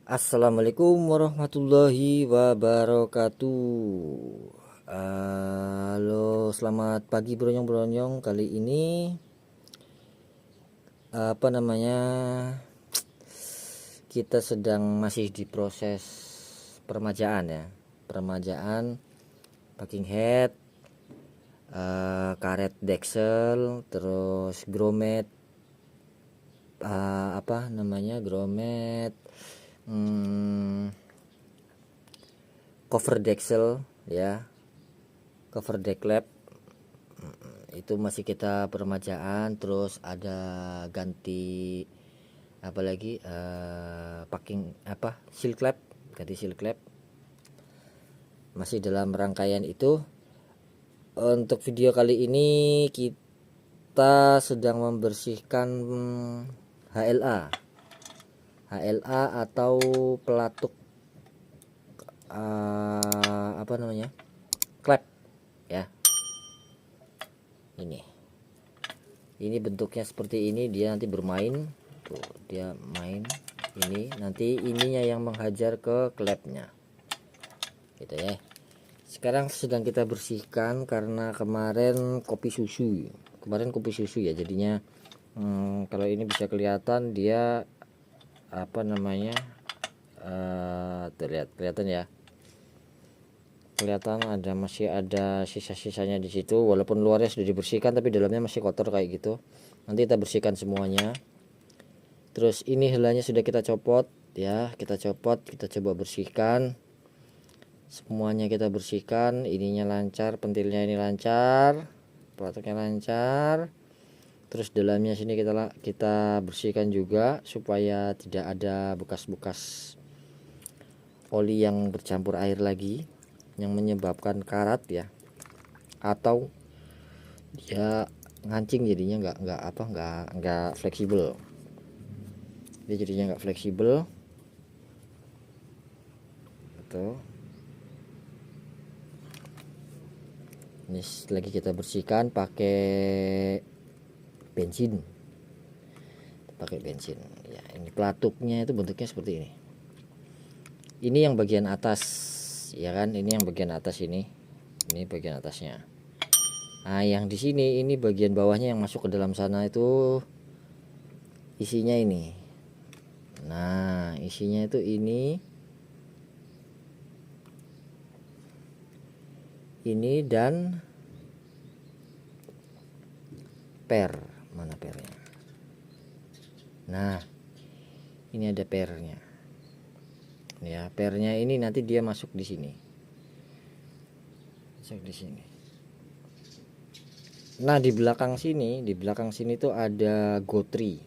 Assalamualaikum warahmatullahi wabarakatuh. Halo, selamat pagi bronyong-bronyong. Kali ini kita sedang masih di proses peremajaan ya. Peremajaan packing head, karet dexel, terus grommet, grommet, cover dexel ya, cover deck lap itu masih kita peremajaan. Terus ada ganti apalagi packing seal clap, ganti seal clap, masih dalam rangkaian itu. Untuk video kali ini kita sedang membersihkan HLA atau pelatuk klep ya. Ini bentuknya seperti ini, dia nanti bermain tuh, dia main ini, nanti ininya yang menghajar ke klepnya gitu ya. Sekarang sedang kita bersihkan karena kemarin kopi susu ya, jadinya kalau ini bisa kelihatan dia kelihatan ya, kelihatan masih ada sisa-sisanya di situ, walaupun luarnya sudah dibersihkan tapi dalamnya masih kotor kayak gitu. Nanti kita bersihkan semuanya. Terus ini helanya sudah kita copot ya, kita coba bersihkan semuanya, kita bersihkan. Ininya lancar, pentilnya ini lancar, pelatuknya lancar. Terus dalamnya sini kita bersihkan juga supaya tidak ada bekas-bekas oli yang bercampur air lagi yang menyebabkan karat ya, atau dia ngancing, jadinya nggak fleksibel. Dia jadinya nggak fleksibel gitu. Ini lagi kita bersihkan pakai bensin ya. Ini pelatuknya itu bentuknya seperti ini yang bagian atas ya kan, ini yang bagian atas, ini bagian atasnya. Nah yang di sini ini bagian bawahnya yang masuk ke dalam sana itu isinya ini. Nah isinya itu ini dan mana pernya. Nah ini ada pernya ya, pernya ini nanti dia masuk di sini, Nah di belakang sini tuh ada gotri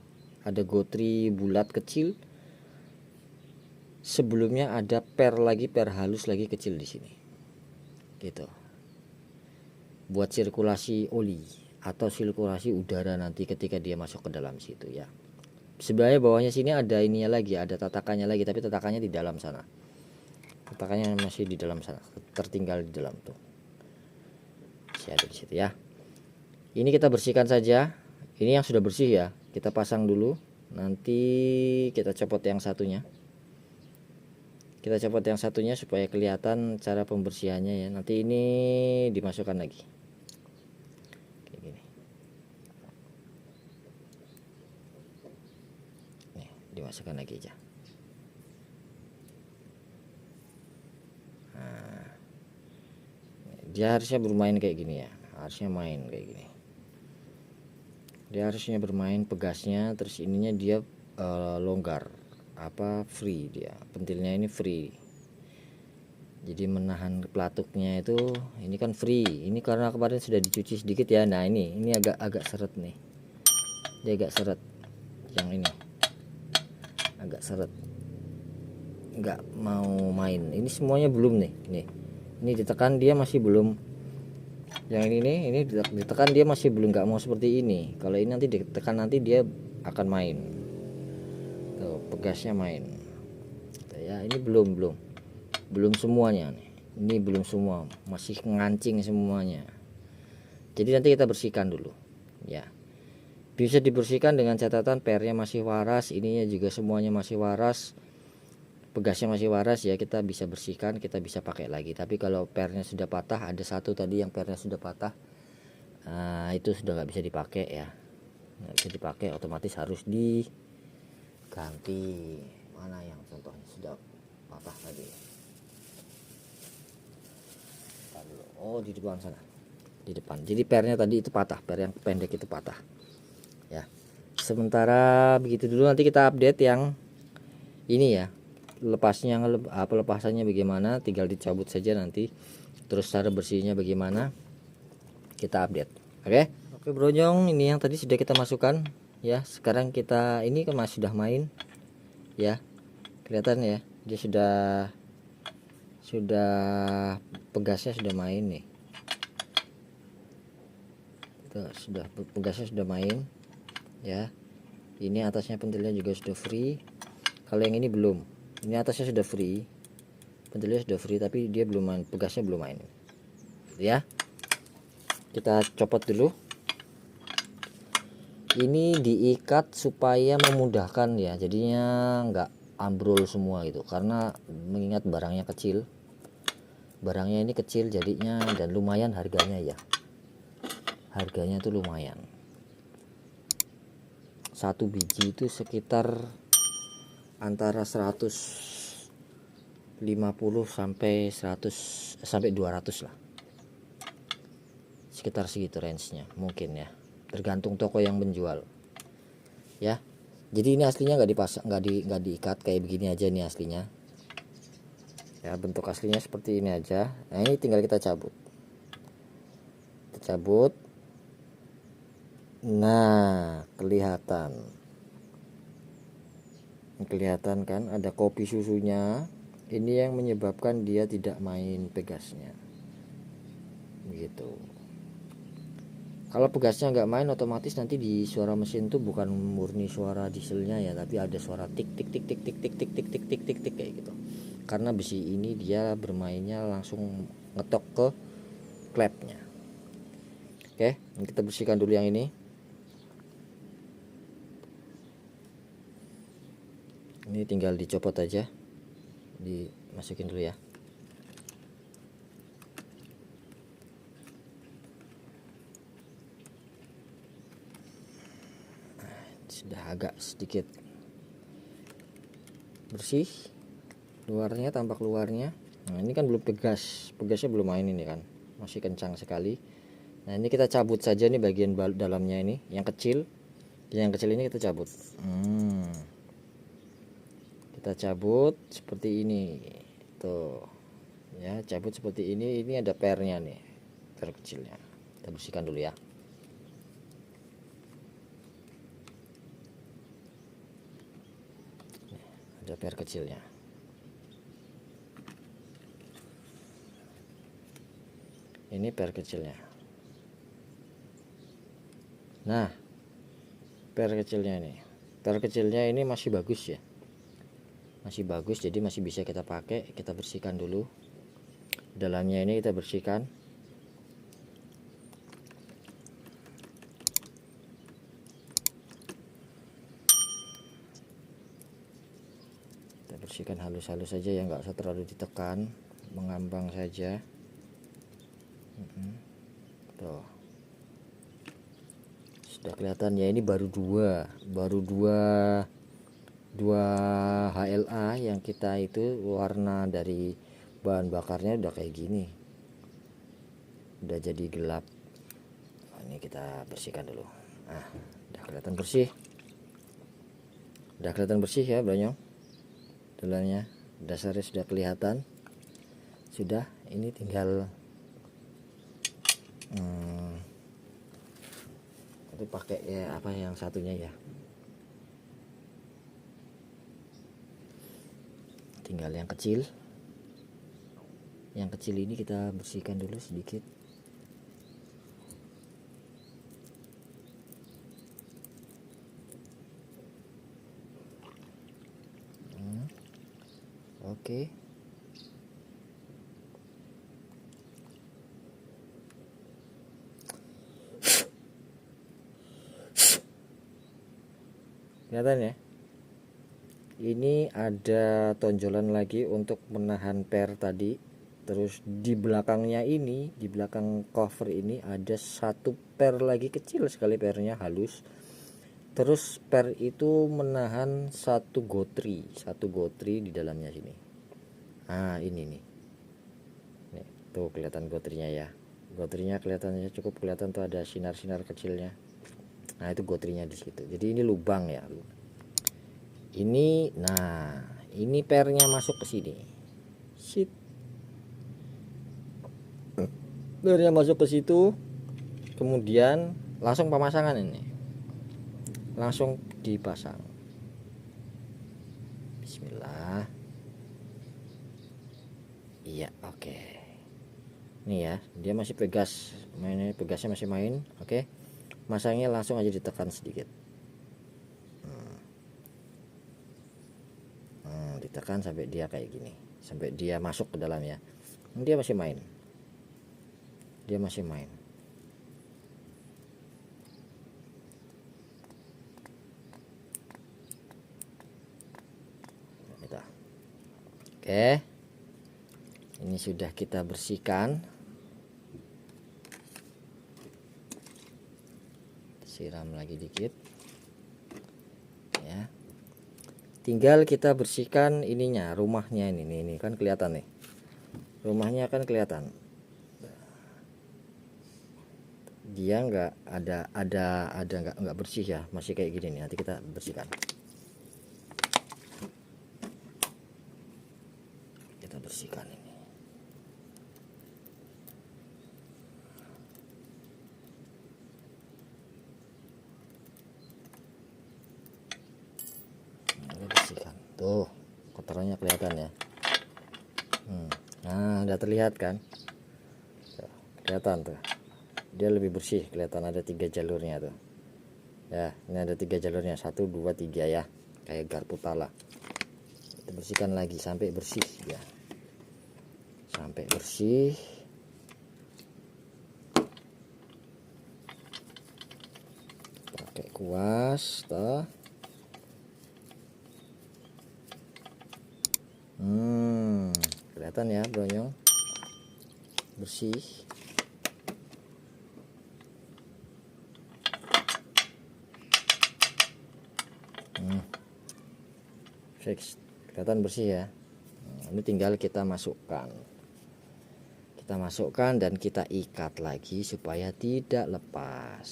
bulat kecil. Sebelumnya ada per halus lagi kecil di sini gitu, buat sirkulasi oli atau sirkulasi udara nanti ketika dia masuk ke dalam situ ya. Sebenarnya bawahnya sini ada ininya lagi, ada tatakannya lagi, tapi tatakannya di dalam sana, tatakannya masih di dalam sana, tertinggal di dalam tuh, masih ada di situ ya. Ini kita bersihkan saja. Ini yang sudah bersih ya, kita pasang dulu. Nanti kita copot yang satunya, supaya kelihatan cara pembersihannya ya. Nanti ini dimasukkan lagi kayak gini. Nih, dimasukkan lagi aja. Nah, dia harusnya bermain kayak gini ya, dia harusnya bermain pegasnya. Terus ininya dia longgar, free, dia pentilnya ini free, jadi menahan pelatuknya itu. Ini kan free, ini karena kemarin sudah dicuci sedikit ya. Nah ini agak seret nih, dia agak seret, yang ini agak seret, nggak mau main. Ini semuanya belum nih, ini ditekan dia masih belum. Yang ini ditekan dia masih belum, nggak mau seperti ini. Kalau ini nanti ditekan, nanti dia akan main tuh, pegasnya main tuh, ya. Ini belum semuanya nih, ini belum semua, masih ngancing semuanya. Jadi nanti kita bersihkan dulu ya. Bisa dibersihkan dengan catatan pernya masih waras, ininya juga semuanya masih waras, pegasnya masih waras ya, kita bisa bersihkan, kita bisa pakai lagi. Tapi kalau pernya sudah patah, ada satu tadi yang pernya sudah patah, itu sudah nggak bisa dipakai ya, nggak bisa dipakai, otomatis harus diganti. Mana yang contohnya sudah patah tadi? Oh, di depan sana, di depan. Jadi pernya tadi itu patah, per yang pendek itu patah ya. Sementara begitu dulu, nanti kita update yang ini ya, lepasnya, lepasannya bagaimana, tinggal dicabut saja nanti. Terus cara bersihnya bagaimana, kita update. Oke bronyong, ini yang tadi sudah kita masukkan ya. Sekarang kita ini kan masih sudah main ya, kelihatan ya, dia sudah pegasnya sudah main nih. Tuh, sudah pegasnya sudah main ya. Ini atasnya pentilnya juga sudah free. Kalau yang ini belum, ini atasnya sudah free, pentilnya sudah free, tapi dia belum main, pegasnya belum main ya. Kita copot dulu. Ini diikat supaya memudahkan ya, jadinya nggak ambrol semua gitu, karena mengingat barangnya kecil, barangnya ini kecil jadinya, dan lumayan harganya ya, harganya tuh lumayan. Satu biji itu sekitar antara 150 sampai 100 sampai 200 lah, sekitar segitu range-nya mungkin ya, tergantung toko yang menjual ya. Jadi ini aslinya nggak dipasang, nggak diikat, kayak begini aja nih aslinya ya, bentuk aslinya seperti ini aja. Nah ini tinggal kita cabut, nah kelihatan kan ada kopi susunya. Ini yang menyebabkan dia tidak main pegasnya gitu. Kalau pegasnya nggak main, otomatis nanti di suara mesin tuh bukan murni suara dieselnya ya, tapi ada suara tik tik tik tik tik tik tik tik tik tik tik tik kayak gitu. Karena besi ini dia bermainnya langsung ngetok ke klepnya. Oke, kita bersihkan dulu yang ini. Ini tinggal dicopot aja, dimasukin dulu ya. Sudah agak sedikit bersih luarnya, tampak luarnya. Nah ini kan belum pegasnya belum main ini kan, masih kencang sekali. Nah ini kita cabut saja nih bagian dalamnya ini, yang kecil ini kita cabut. Kita cabut seperti ini tuh ya, cabut seperti ini. Ini ada pernya nih, per kecilnya, kita bersihkan dulu ya. Ada per kecilnya. Ini per kecilnya. Nah per kecilnya ini masih bagus ya, masih bagus, jadi masih bisa kita pakai. Kita bersihkan dulu dalamnya, ini kita bersihkan. Kita bersihkan halus-halus saja ya, nggak usah terlalu ditekan, mengambang saja. Tuh sudah kelihatan ya, ini baru dua HLA yang kita itu, warna dari bahan bakarnya udah kayak gini, udah jadi gelap. Nah, ini kita bersihkan dulu. Nah udah kelihatan bersih ya bronyong, dalamnya dasarnya sudah kelihatan. Sudah, ini tinggal itu pakai ya, apa yang satunya ya, tinggal yang kecil ini kita bersihkan dulu sedikit. Oke. Kelihatan ya, ini ada tonjolan lagi untuk menahan per tadi. Terus di belakangnya ini, di belakang cover ini ada satu per lagi, kecil sekali pernya, halus. Terus per itu menahan satu gotri di dalamnya sini. Nah ini nih, tuh kelihatan gotrinya ya. Gotrinya kelihatannya cukup kelihatan tuh, ada sinar-sinar kecilnya. Nah itu gotrinya di situ. Jadi ini lubang ya. Ini, nah ini pernya masuk ke sini. Shit. Pernya masuk ke situ. Kemudian langsung pemasangan ini. Langsung dipasang. Bismillah. Iya, oke. Nih ya, dia masih pegas. Mainnya pegasnya masih main. Oke. Masangnya langsung aja ditekan sedikit. Ditekan sampai dia kayak gini, sampai dia masuk ke dalam ya. Dia masih main, dia masih main. Gitu. Oke, ini sudah kita bersihkan. Siram lagi dikit ya. Tinggal kita bersihkan ininya, rumahnya ini kan kelihatan nih. Rumahnya kan kelihatan. Dia nggak ada nggak bersih ya, masih kayak gini nih. Nanti kita bersihkan. Kita bersihkan ini. Bersihkan. Tuh, kotorannya kelihatan ya. Nah, udah terlihat kan? Tuh, kelihatan tuh. Dia lebih bersih, kelihatan ada 3 jalurnya tuh. Ya, ini ada 3 jalurnya, 1 2 3 ya. Kayak garpu pala. Kita bersihkan lagi sampai bersih ya. Sampai bersih. Pakai kuas, toh. Kelihatan ya bronyong, bersih. Fix, kelihatan bersih ya. Ini tinggal kita masukkan, dan kita ikat lagi supaya tidak lepas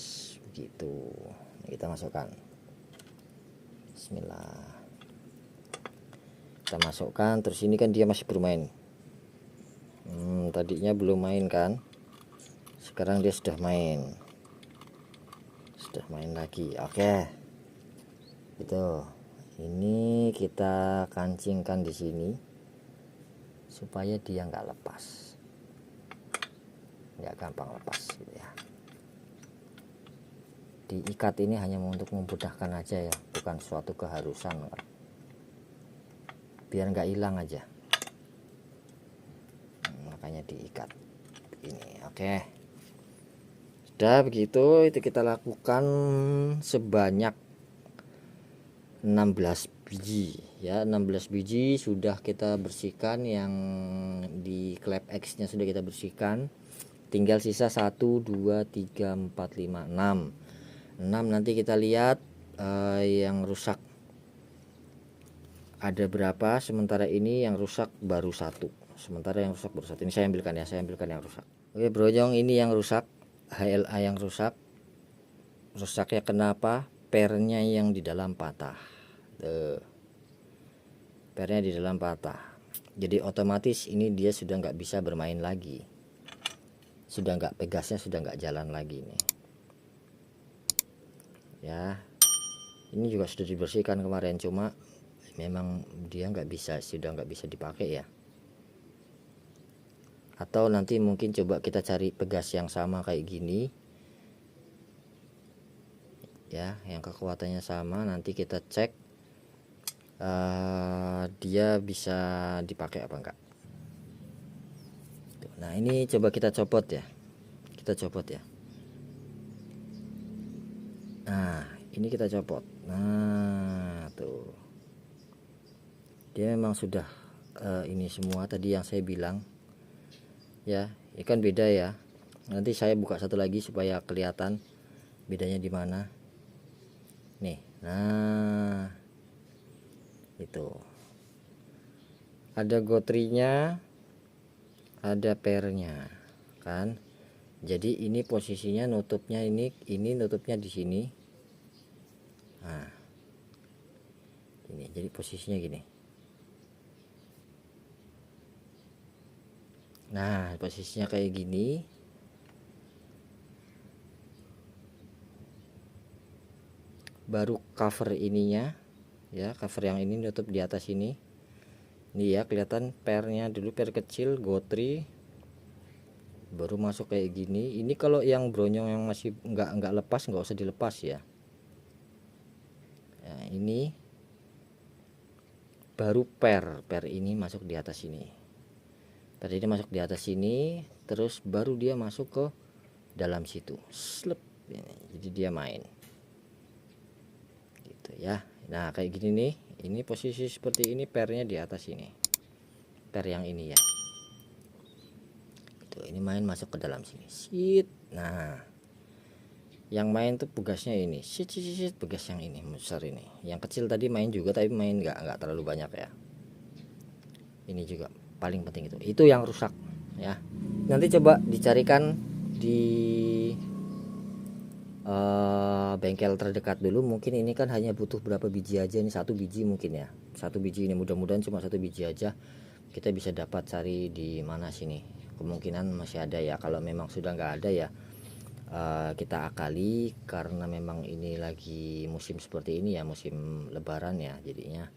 begitu. Kita masukkan, bismillah. Kita masukkan, terus ini kan dia masih bermain. Tadinya belum main kan, sekarang dia sudah main lagi. Oke, itu ini kita kancingkan di sini supaya dia nggak lepas, nggak gampang lepas gitu ya. Diikat ini hanya untuk memudahkan aja ya, bukan suatu keharusan kan. Biar nggak hilang aja, makanya diikat ini. Oke, sudah begitu, itu kita lakukan sebanyak 16 biji ya. 16 biji sudah kita bersihkan, yang di klep X nya sudah kita bersihkan. Tinggal sisa 1 2 3 4 5 6 nanti kita lihat yang rusak ada berapa. Sementara ini yang rusak baru 1. Ini saya ambilkan ya, yang rusak. Oke brojong, ini yang rusak, HLA yang rusak. Rusaknya kenapa? Pernya yang di dalam patah. Tuh, pernya di dalam patah. Jadi otomatis ini dia sudah nggak bisa bermain lagi, sudah nggak, pegasnya sudah nggak jalan lagi nih ya. Ini juga sudah dibersihkan kemarin, cuma memang dia sudah nggak bisa dipakai ya. Atau nanti mungkin coba kita cari pegas yang sama kayak gini ya, yang kekuatannya sama. Nanti kita cek dia bisa dipakai apa enggak. Nah ini coba kita copot ya, nah ini kita copot. Nah tuh, dia memang sudah ini semua tadi yang saya bilang ya. Ini kan beda ya, nanti saya buka satu lagi supaya kelihatan bedanya di mana nih. Nah itu ada gotrinya, ada pernya kan. Jadi ini posisinya nutupnya ini nutupnya di sini. Nah ini jadi posisinya gini. Nah posisinya kayak gini. Baru cover ininya ya, cover yang ini nutup di atas ini. Ini ya kelihatan pernya dulu, per kecil gotri, baru masuk kayak gini. Ini kalau yang bronyong yang masih nggak lepas, nggak usah dilepas ya. Nah, ini baru per ini masuk di atas ini. Per ini masuk di atas sini, terus baru dia masuk ke dalam situ. Slep. Jadi dia main. Gitu ya. Nah, kayak gini nih. Ini posisi seperti ini, pernya di atas ini. Per yang ini ya. Tuh, ini main masuk ke dalam sini. Sit. Nah, yang main tuh pegasnya ini. Sit, pegas yang ini besar ini. Yang kecil tadi main juga, tapi main nggak terlalu banyak ya. Ini juga paling penting itu. Itu yang rusak ya. Nanti coba dicarikan di bengkel terdekat dulu. Mungkin ini kan hanya butuh berapa biji aja, ini 1 biji mungkin ya. 1 biji ini, mudah-mudahan cuma 1 biji aja. Kita bisa dapat cari di mana sini. Kemungkinan masih ada ya. Kalau memang sudah nggak ada ya kita akali, karena memang ini lagi musim seperti ini ya, musim lebaran ya, jadinya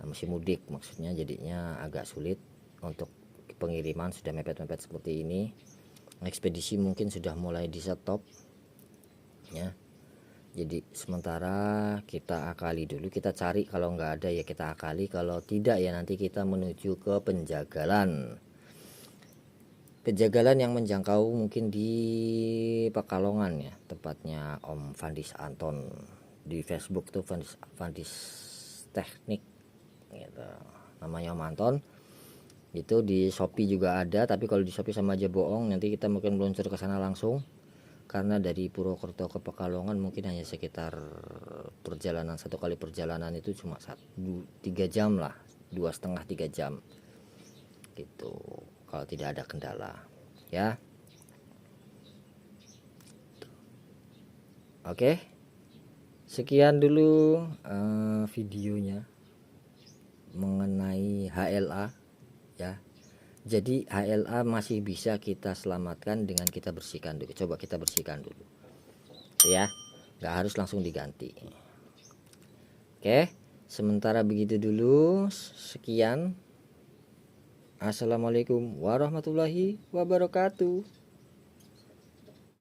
musim mudik maksudnya, jadinya agak sulit untuk pengiriman, sudah mepet-mepet seperti ini. Ekspedisi mungkin sudah mulai di stop ya. Jadi sementara kita akali dulu, kita cari, kalau nggak ada ya kita akali, kalau tidak ya nanti kita menuju ke penjagalan yang menjangkau mungkin di Pekalongan ya, tempatnya Om Fandis Anton. Di Facebook tuh Fandis Teknik gitu, namanya Om Anton. Itu di Shopee juga ada, tapi kalau di Shopee sama aja bohong, nanti kita mungkin meluncur ke sana langsung. Karena dari Purwokerto ke Pekalongan mungkin hanya sekitar perjalanan, 1 kali perjalanan itu cuma 3 jam lah, 2,5-3 jam gitu, kalau tidak ada kendala ya. Oke, sekian dulu videonya mengenai HLA ya. Jadi HLA masih bisa kita selamatkan dengan kita bersihkan dulu. Coba kita bersihkan dulu ya, nggak harus langsung diganti. Oke, sementara begitu dulu. Sekian. Assalamualaikum warahmatullahi wabarakatuh.